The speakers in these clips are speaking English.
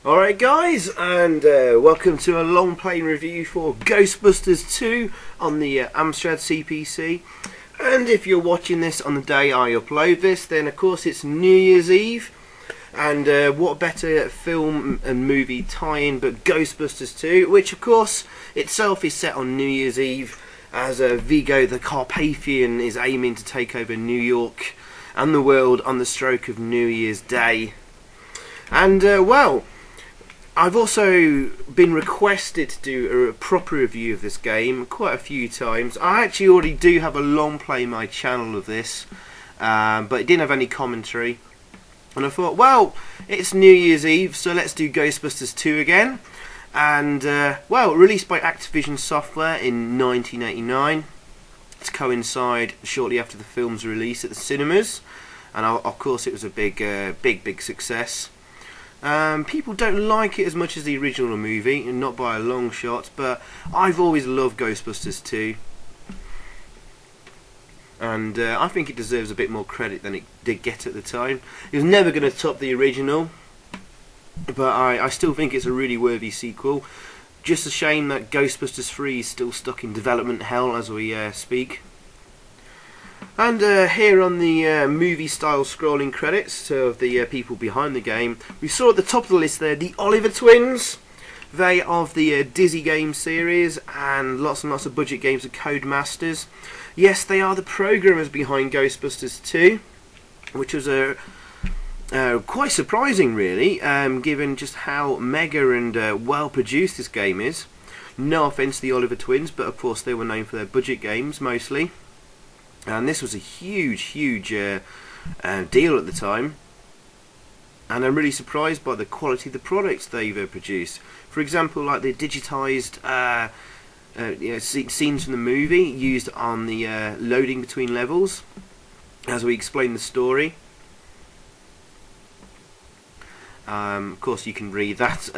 Alright guys, and welcome to a long play review for Ghostbusters 2 on the Amstrad CPC. And if you're watching this on the day I upload this, then of course it's New Year's Eve. And what better film and movie tie-in but Ghostbusters 2, which of course itself is set on New Year's Eve, as Vigo the Carpathian is aiming to take over New York and the world on the stroke of New Year's Day. And well, I've also been requested to do a proper review of this game quite a few times. I actually already do have a long play in my channel of this, but it didn't have any commentary. And I thought, well, it's New Year's Eve, so let's do Ghostbusters 2 again. And, well, released by Activision Software in 1989. To coincide shortly after the film's release at the cinemas. And of course it was a big success. People don't like it as much as the original movie, and not by a long shot, but I've always loved Ghostbusters 2. And I think it deserves a bit more credit than it did get at the time. It was never going to top the original, but I still think it's a really worthy sequel. Just a shame that Ghostbusters 3 is still stuck in development hell as we speak. And here on the movie-style scrolling credits of the people behind the game, we saw at the top of the list there the Oliver twins. They are of the Dizzy Game series and lots of budget games of Codemasters. Yes, they are the programmers behind Ghostbusters 2, which was quite surprising really, given just how mega and well produced this game is. No offence to the Oliver twins, but of course they were known for their budget games mostly. And this was a huge deal at the time. And I'm really surprised by the quality of the products they've produced. For example, like the digitised scenes from the movie used on the loading between levels as we explain the story. Of course, you can read that,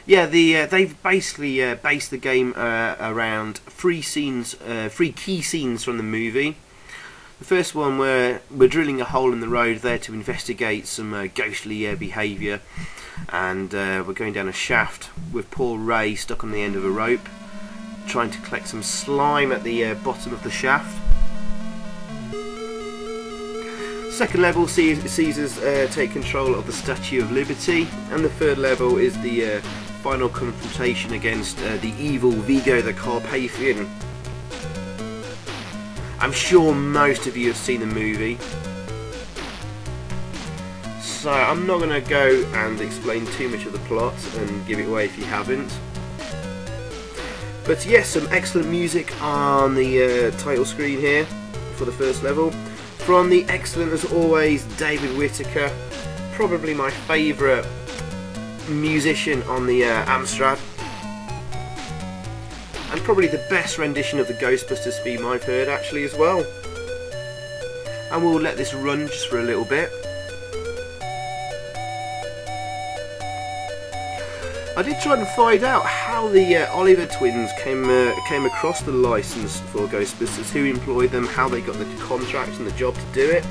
yeah, they've basically based the game around three key scenes from the movie. The first one, where we're drilling a hole in the road there to investigate some ghostly behaviour, and we're going down a shaft with poor Ray stuck on the end of a rope, trying to collect some slime at the bottom of the shaft. Second level sees us take control of the Statue of Liberty, and the third level is the final confrontation against the evil Vigo the Carpathian. I'm sure most of you have seen the movie, so I'm not going to go and explain too much of the plot and give it away if you haven't. But yes, some excellent music on the title screen here for the first level. From the excellent, as always, David Whittaker, probably my favourite musician on the Amstrad, and probably the best rendition of the Ghostbusters theme I've heard actually as well. And we'll let this run just for a little bit. I did try and find out how the Oliver twins came across the license for Ghostbusters, who employed them, how they got the contract and the job to do it,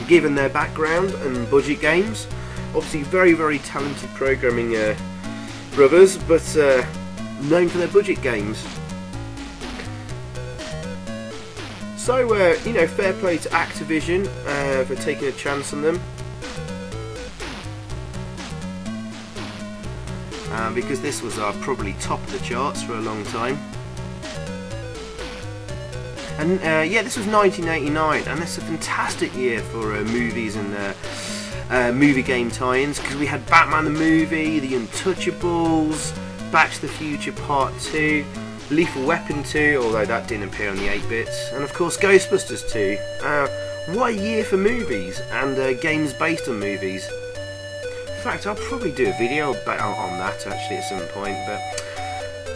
given their background and budget games. Obviously very talented programming brothers, but known for their budget games. So, you know, fair play to Activision for taking a chance on them. Because this was probably top of the charts for a long time. And yeah, this was 1989, and that's a fantastic year for movies and movie game tie-ins, because we had Batman the movie, The Untouchables, Back to the Future Part 2, Lethal Weapon 2, although that didn't appear on the 8-bits, and of course Ghostbusters 2. What a year for movies and games based on movies. In fact, I'll probably do a video on that actually at some point, but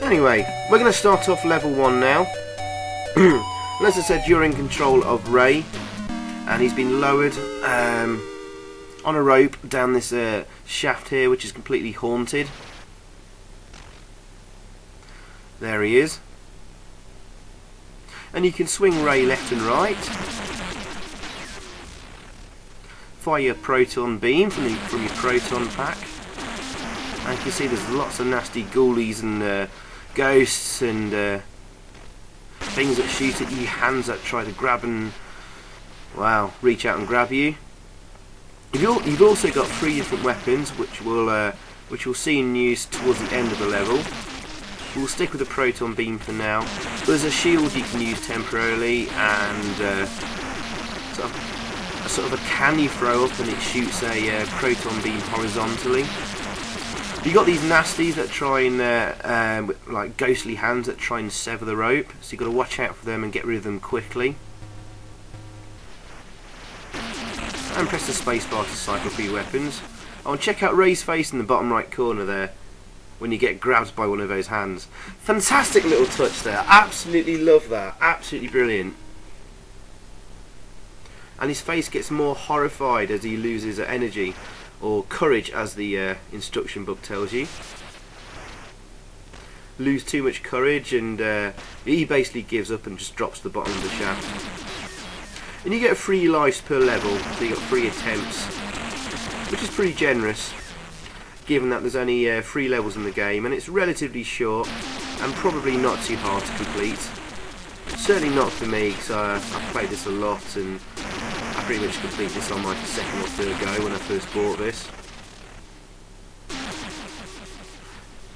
anyway, we're going to start off level 1 now. And as I said, you're in control of Ray, and he's been lowered on a rope down this shaft here, which is completely haunted. There he is. And you can swing Ray left and right. Fire your proton beam from your proton pack. And you can see there's lots of nasty ghoulies and ghosts and things that shoot at you, hands that try to grab and, wow, reach out and grab you. You've also got 3 different weapons which we'll see in use towards the end of the level. We'll stick with the proton beam for now. There's a shield you can use temporarily, and sort of a can you throw up and it shoots a proton beam horizontally. You got these nasties that try and like ghostly hands that try and sever the rope, so you've got to watch out for them and get rid of them quickly. And press the spacebar to cycle through your weapons. Oh, and check out Ray's face in the bottom right corner there when you get grabbed by one of those hands. Fantastic little touch there. Absolutely love that. Absolutely brilliant. And his face gets more horrified as he loses energy, or courage as the instruction book tells you. Lose too much courage and he basically gives up and just drops to the bottom of the shaft. And you get 3 lives per level, so you got 3 attempts, which is pretty generous given that there's only 3 levels in the game, and it's relatively short and probably not too hard to complete. Certainly not for me, because I've played this a lot and I pretty much completed this on my 2nd or 3rd go when I first bought this.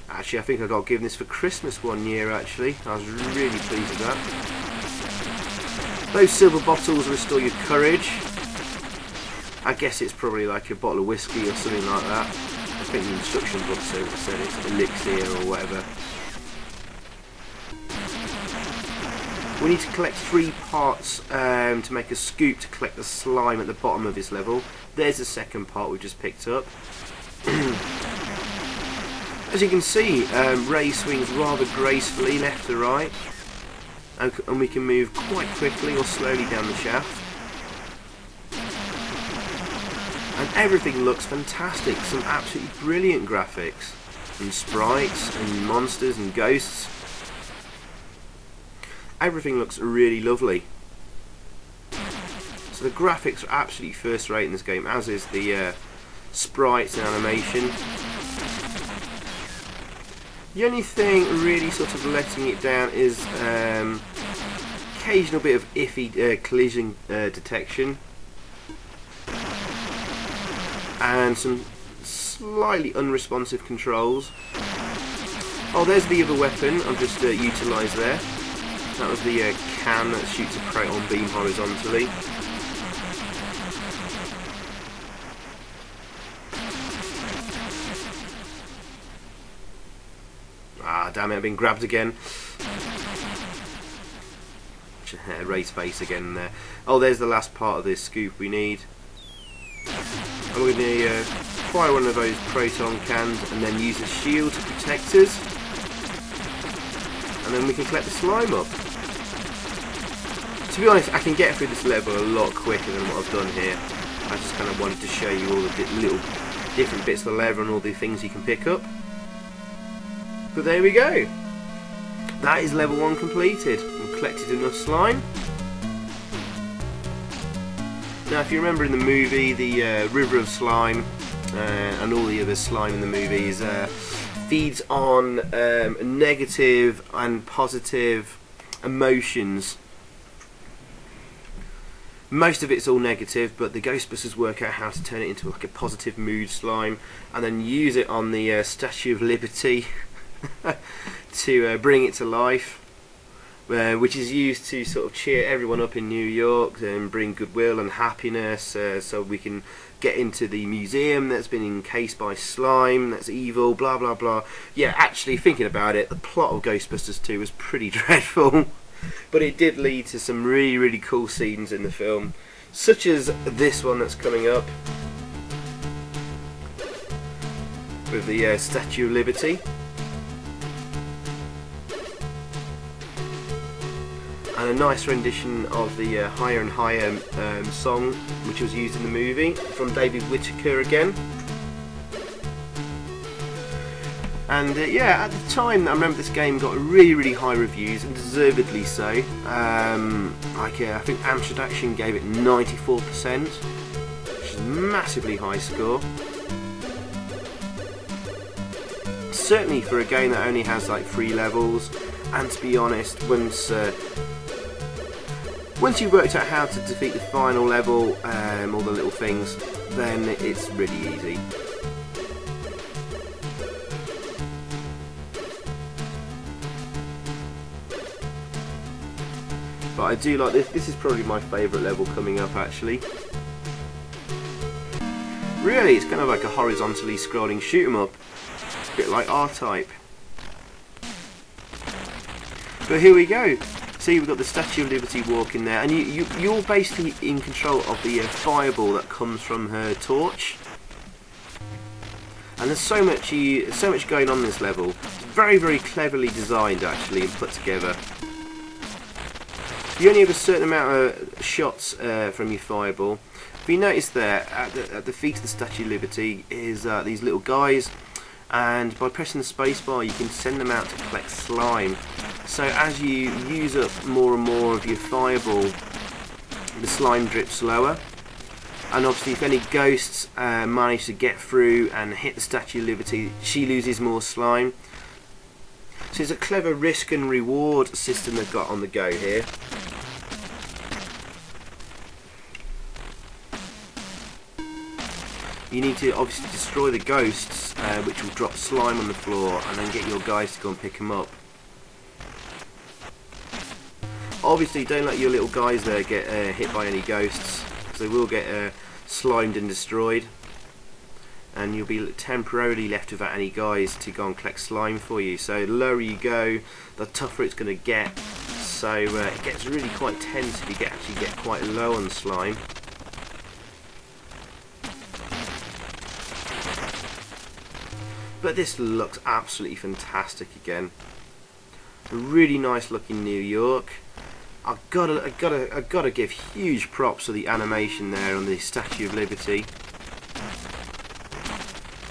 Actually, I think I got given this for Christmas one year actually. I was really pleased with that. Those silver bottles restore your courage. I guess it's probably like a bottle of whiskey or something like that. I think the instruction book said it's elixir or whatever. We need to collect 3 parts to make a scoop to collect the slime at the bottom of this level. There's the 2nd part we just picked up. As you can see, Ray swings rather gracefully left to right, and we can move quite quickly or slowly down the shaft. And everything looks fantastic. Some absolutely brilliant graphics and sprites and monsters and ghosts. Everything looks really lovely. So the graphics are absolutely first rate in this game, as is the sprites and animation. The only thing really sort of letting it down is occasional bit of iffy collision detection and some slightly unresponsive controls. Oh, there's the other weapon I've just utilised there. That was the can that shoots a proton beam horizontally. Ah, damn it, I've been grabbed again. Ray's face again there. Oh, there's the last part of this scoop we need. I'm going to fire one of those proton cans and then use a shield to protect us. And then we can collect the slime up. To be honest, I can get through this level a lot quicker than what I've done here. I just kind of wanted to show you all the little different bits of the level and all the things you can pick up. But there we go. That is level 1 completed. We've collected enough slime. Now, if you remember in the movie, the river of slime and all the other slime in the movies feeds on negative and positive emotions. Most of it's all negative, but the Ghostbusters work out how to turn it into like a positive mood slime and then use it on the Statue of Liberty to bring it to life, which is used to sort of cheer everyone up in New York and bring goodwill and happiness, so we can get into the museum that's been encased by slime that's evil, blah blah blah. Yeah, actually thinking about it, the plot of Ghostbusters 2 was pretty dreadful, but it did lead to some really, really cool scenes in the film, such as this one that's coming up with the Statue of Liberty. And a nice rendition of the Higher and Higher song, which was used in the movie, from David Whittaker again. And yeah, at the time, I remember this game got really, really high reviews, and deservedly so. I think Amstrad gave it 94%, which is a massively high score. certainly for a game that only has like 3 levels, and to be honest, once you've worked out how to defeat the final level, all the little things, then it's really easy. But I do like this. This is probably my favourite level coming up, actually. Really, it's kind of like a horizontally scrolling shoot 'em up, a bit like R-Type. But here we go. See, we've got the Statue of Liberty walking there, and you're basically in control of the fireball that comes from her torch. And there's so much going on in this level. It's very, very cleverly designed, actually, and put together. You only have a certain amount of shots from your fireball. If you notice there, at the feet of the Statue of Liberty is these little guys, and by pressing the spacebar you can send them out to collect slime. So as you use up more and more of your fireball, the slime drips lower. And obviously if any ghosts manage to get through and hit the Statue of Liberty, she loses more slime. So it's a clever risk and reward system they've got on the go here. You need to obviously destroy the ghosts, which will drop slime on the floor, and then get your guys to go and pick them up. Obviously don't let your little guys there get hit by any ghosts, because they will get slimed and destroyed, and you'll be temporarily left without any guys to go and collect slime for you. So the lower you go, the tougher it's going to get. So it gets really quite tense if you actually get quite low on slime. But this looks absolutely fantastic again. A really nice looking New York. I've gotta give huge props to the animation there on the Statue of Liberty.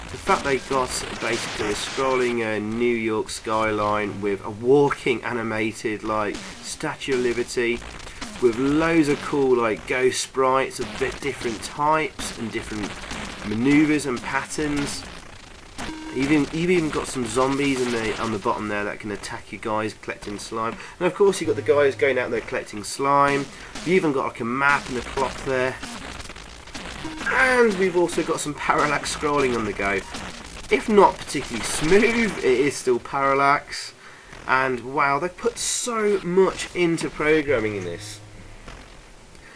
The fact they got basically a scrolling New York skyline with a walking animated like Statue of Liberty, with loads of cool like ghost sprites of different types and different maneuvers and patterns. You've even got some zombies on the bottom there that can attack you guys collecting slime. And of course you've got the guys going out there collecting slime. You've even got like a map and a clock there. And we've also got some parallax scrolling on the go. If not particularly smooth, it is still parallax. And wow, they've put so much into programming in this.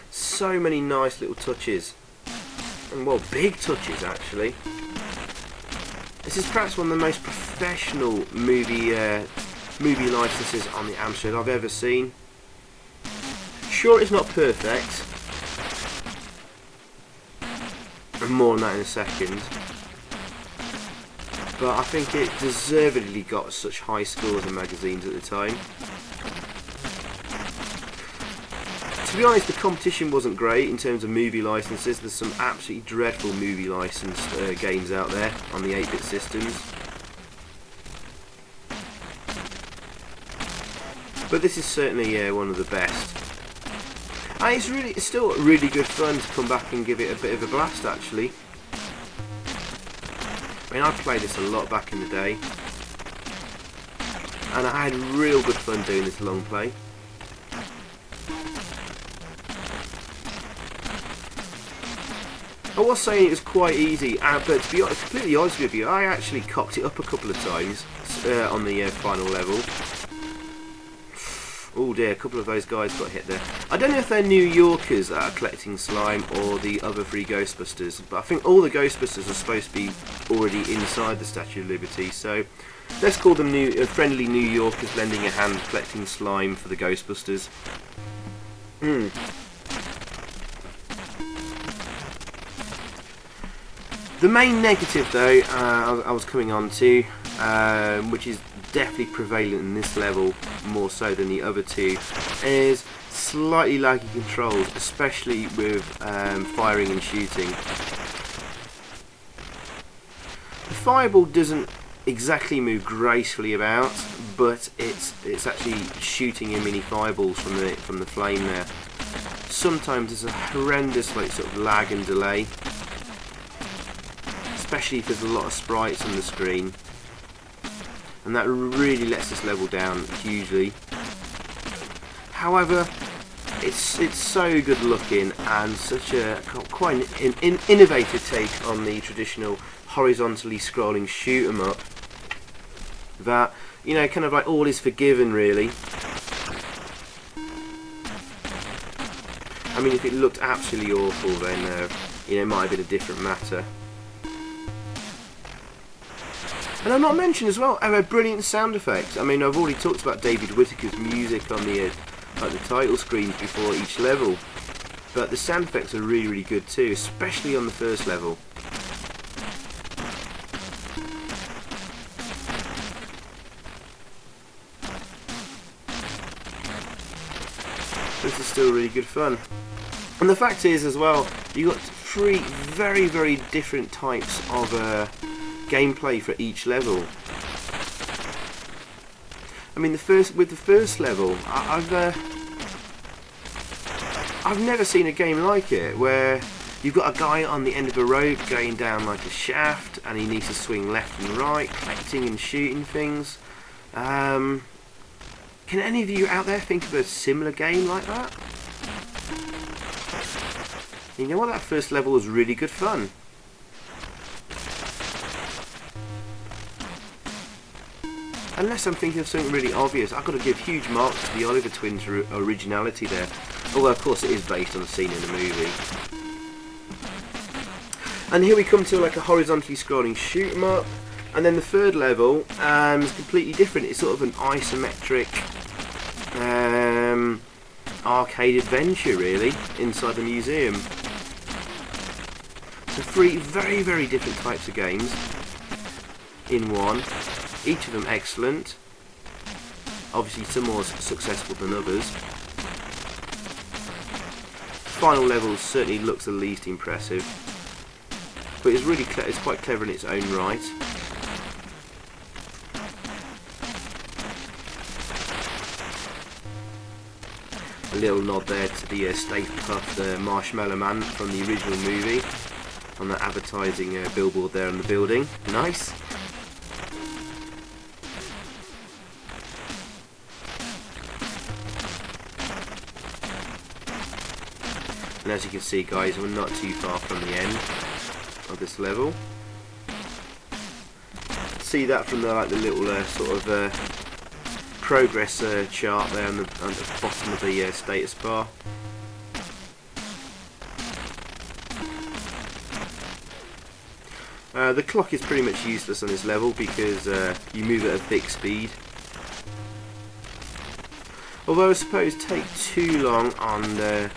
So many nice little touches. And well, big touches actually. This is perhaps one of the most professional movie licenses on the Amstrad I've ever seen. Sure, it's not perfect, and more on that in a second, but I think it deservedly got such high scores in magazines at the time. To be honest, the competition wasn't great in terms of movie licenses. There's some absolutely dreadful movie licensed games out there on the 8-bit systems. But this is certainly one of the best. And it's still really good fun to come back and give it a bit of a blast actually. I mean, I played this a lot back in the day, and I had real good fun doing this long play. I was saying it was quite easy, but to be completely honest with you, I actually cocked it up a couple of times on the final level. Oh dear, a couple of those guys got hit there. I don't know if they're New Yorkers that are collecting slime or the other 3 Ghostbusters, but I think all the Ghostbusters are supposed to be already inside the Statue of Liberty, so let's call them friendly New Yorkers lending a hand collecting slime for the Ghostbusters. The main negative though, I was coming on to, which is definitely prevalent in this level more so than the other 2, is slightly laggy controls, especially with firing and shooting. The fireball doesn't exactly move gracefully about, but it's actually shooting in mini fireballs from the flame there. Sometimes there's a horrendous sort of lag and delay, especially if there's a lot of sprites on the screen. and that really lets this level down hugely. However, it's so good looking and such a quite an innovative take on the traditional horizontally scrolling shoot 'em up that, you know, kind of like all is forgiven really. I mean, if it looked absolutely awful, then you know, it might have been a different matter. And I've not mentioned as well, brilliant sound effects. I mean, I've already talked about David Whittaker's music on the like the title screens before each level, but the sound effects are really, really good too, especially on the first level. This is still really good fun. And the fact is as well, you've got 3 very, very different types of gameplay for each level. I mean, with the first level, I've never seen a game like it, where you've got a guy on the end of a rope going down like a shaft, and he needs to swing left and right, collecting and shooting things. Can any of you out there think of a similar game like that? You know what, that first level was really good fun. Unless I'm thinking of something really obvious, I've got to give huge marks to the Oliver twins' originality there. Although of course it is based on a scene in the movie. And here we come to like a horizontally scrolling shoot 'em up. And then the third level is completely different. It's sort of an isometric arcade adventure really, inside the museum. So 3 very, very different types of games in one. Each of them excellent. Obviously some more successful than others. Final level certainly looks the least impressive, but it's really it's quite clever in its own right. A little nod there to the Stay Puft Marshmallow Man from the original movie on the advertising billboard there on the building. Nice. And as you can see, guys, we're not too far from the end of this level. See that from the little sort of progress chart there on the bottom of the status bar. The clock is pretty much useless on this level because you move at a thick speed. Although I suppose take too long on the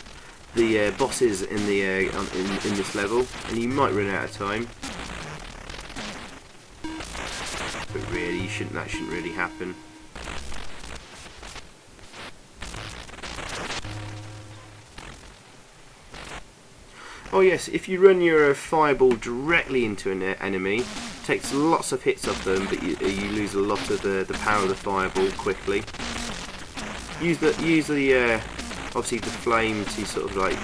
bosses in this level, and you might run out of time. But really, that shouldn't really happen. Oh yes, if you run your fireball directly into an enemy, it takes lots of hits off them, but you lose a lot of the power of the fireball quickly. Use the obviously the flame to sort of like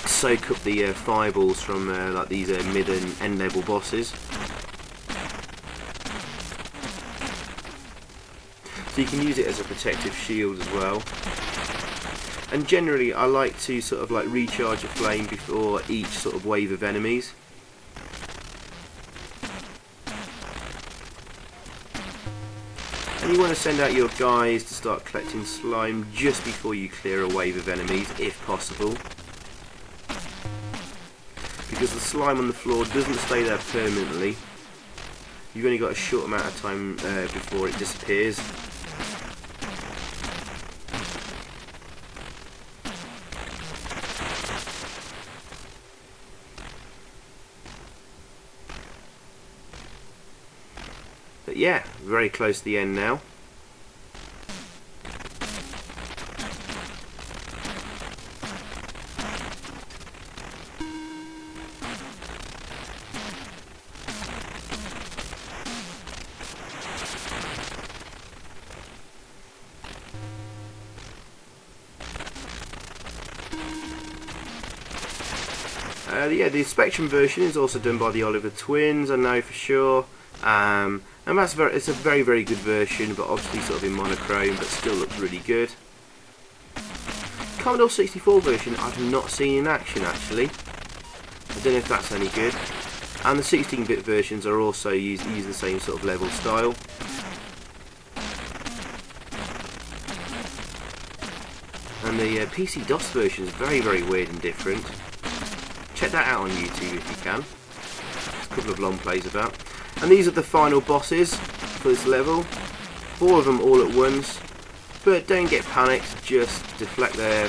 soak up the fireballs from like these mid and end level bosses. So you can use it as a protective shield as well. And generally I like to sort of like recharge a flame before each sort of wave of enemies. And you want to send out your guys to start collecting slime just before you clear a wave of enemies, if possible. Because the slime on the floor doesn't stay there permanently. You've only got a short amount of time before it disappears. But yeah, very close to the end now. Yeah, the Spectrum version is also done by the Oliver twins, I know for sure. And it's a very, very good version, but obviously sort of in monochrome, but still looks really good. Commodore 64 version I've not seen in action actually. I don't know if that's any good. And the 16-bit versions are also use the same sort of level style. And the PC DOS version is very, very weird and different. Check that out on YouTube if you can. There's a couple of long plays about. And these are the final bosses for this level. 4 of them all at once. But don't get panicked, just deflect their...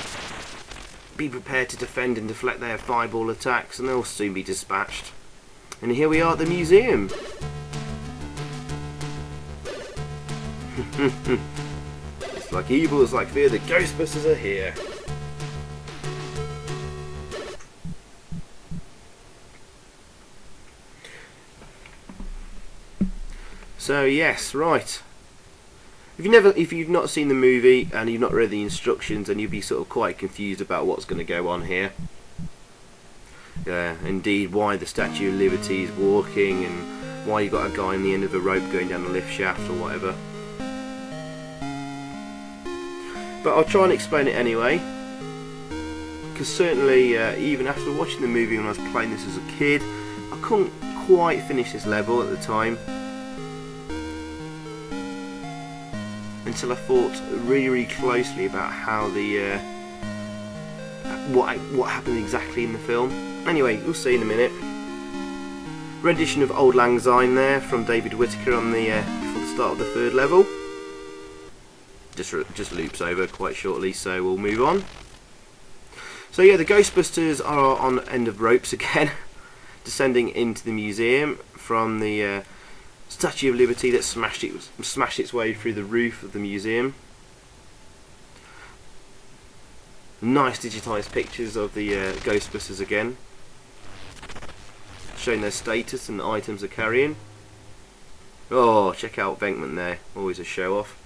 Be prepared to defend and deflect their fireball attacks, and they'll soon be dispatched. And here we are at the museum. It's like evil, it's like fear, the Ghostbusters are here. So yes, right. If you've not seen the movie and you've not read the instructions, then you'll be sort of quite confused about what's going to go on here. Indeed, why the Statue of Liberty is walking and why you've got a guy on the end of a rope going down the lift shaft or whatever. But I'll try and explain it anyway, because certainly even after watching the movie when I was playing this as a kid, I couldn't quite finish this level at the time. Until I thought really, really closely about how the what happened exactly in the film. Anyway, we'll see in a minute. Rendition of Old Lang Syne there from David Whittaker on the before the start of the 3rd level. Just loops over quite shortly, so we'll move on. So yeah, the Ghostbusters are on end of ropes again, descending into the museum from the Statue of Liberty that smashed its way through the roof of the museum. Nice digitised pictures of the Ghostbusters again, showing their status and the items they're carrying. Oh, check out Venkman there, always a show off.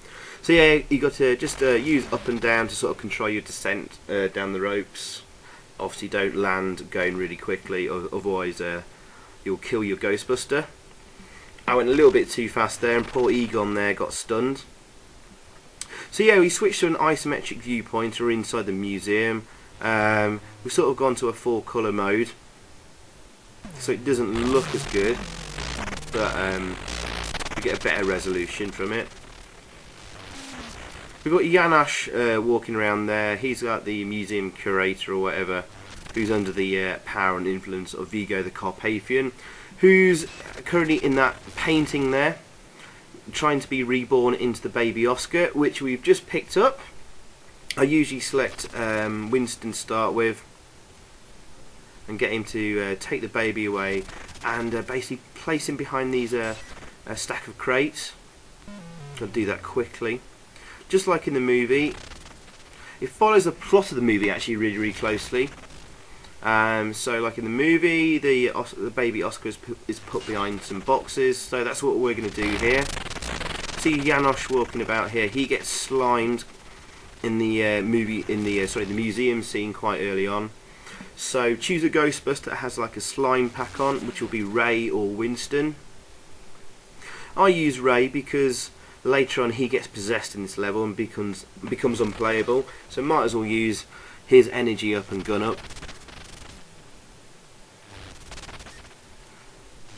So yeah, you got to just use up and down to sort of control your descent down the ropes. Obviously don't land going really quickly, otherwise you'll kill your Ghostbuster. I went a little bit too fast there and poor Egon there got stunned. So yeah, we switched to an isometric viewpoint. We're inside the museum. We've sort of gone to a 4-colour mode, so it doesn't look as good, but we get a better resolution from it. We've got Janosch walking around there. He's like the museum curator or whatever, who's under the power and influence of Vigo the Carpathian, who's currently in that painting there, trying to be reborn into the baby Oscar, which we've just picked up. I usually select Winston to start with and get him to take the baby away and basically place him behind these a stack of crates. I'll do that quickly. Just like in the movie, it follows the plot of the movie actually really, really closely. So like in the movie, the baby Oscar is put behind some boxes, so that's what we're going to do here. See Janosch walking about here. He gets slimed in the the museum scene quite early on. So choose a Ghostbuster that has like a slime pack on, which will be Ray or Winston. I use Ray because later on he gets possessed in this level and becomes unplayable, so might as well use his energy up and gun up.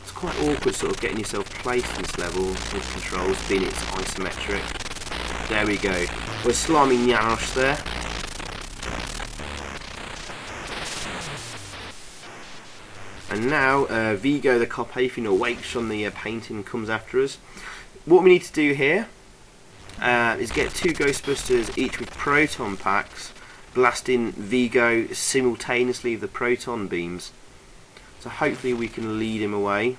It's quite awkward sort of getting yourself placed in this level with controls, being it's isometric. There we go. We're sliming Janosch there. And now Vigo the Carpathian awakes from the painting and comes after us. What we need to do here is get 2 Ghostbusters, each with proton packs, blasting Vigo simultaneously with the proton beams. So hopefully we can lead him away.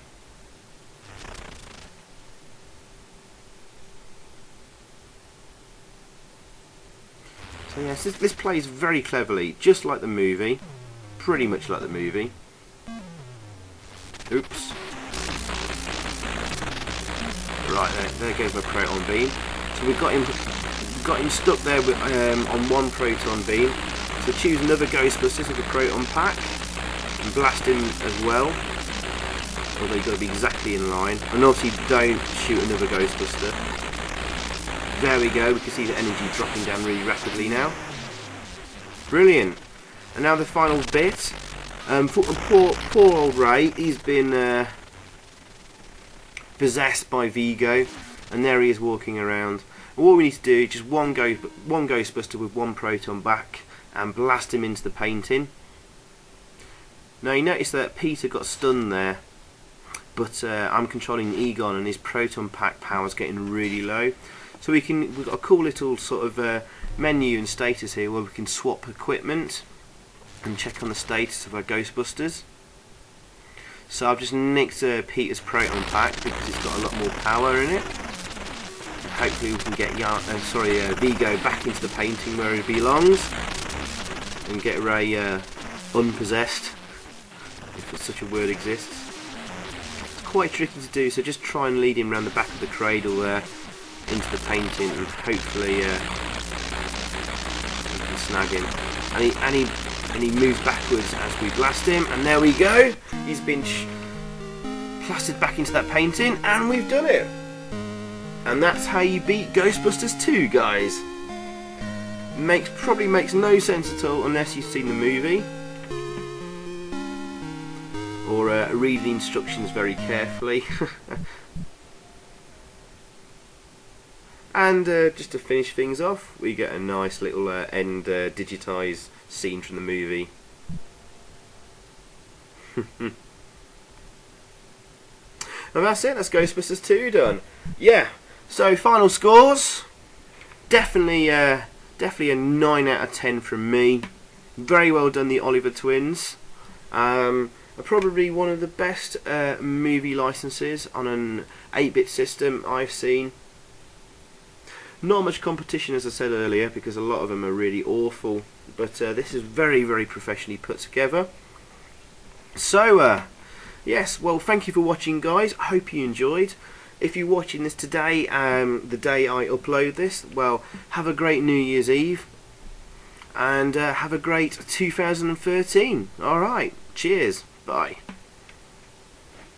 So yes, this plays very cleverly, just like the movie, pretty much like the movie. Oops. Right, there goes my proton beam. So we've got him stuck there with, on 1 proton beam. So choose another Ghostbusters with a proton pack and blast him as well. although you've got to be exactly in line. And obviously don't shoot another Ghostbuster. There we go, we can see the energy dropping down really rapidly now. Brilliant. And now the final bit. Poor old Ray, he's been possessed by Vigo, and there he is walking around. And what we need to do is just one Ghostbuster with one proton back and blast him into the painting. Now you notice that Peter got stunned there, but I'm controlling Egon and his proton pack power is getting really low. So we've got a cool little sort of menu and status here where we can swap equipment and check on the status of our Ghostbusters. So I've just nicked Peter's proton pack because it's got a lot more power in it. Hopefully we can get Vigo back into the painting where he belongs and get Ray unpossessed, if such a word exists. It's quite tricky to do, so just try and lead him around the back of the cradle there into the painting, and hopefully we can snag him. And he moves backwards as we blast him, and there we go. He's been plastered back into that painting, and we've done it. And that's how you beat Ghostbusters 2, guys. Probably makes no sense at all unless you've seen the movie or read the instructions very carefully. And just to finish things off, we get a nice little end digitised scene from the movie. And that's it, that's Ghostbusters 2 done. Yeah, so final scores. Definitely a 9 out of 10 from me. Very well done, the Oliver twins. Probably one of the best movie licenses on an 8-bit system I've seen. Not much competition, as I said earlier, because a lot of them are really awful, but this is very, very professionally put together. So yes, well, thank you for watching, guys. I hope you enjoyed. If you're watching this today, the day I upload this, well, have a great New Year's Eve, and have a great 2013. Alright, cheers, bye.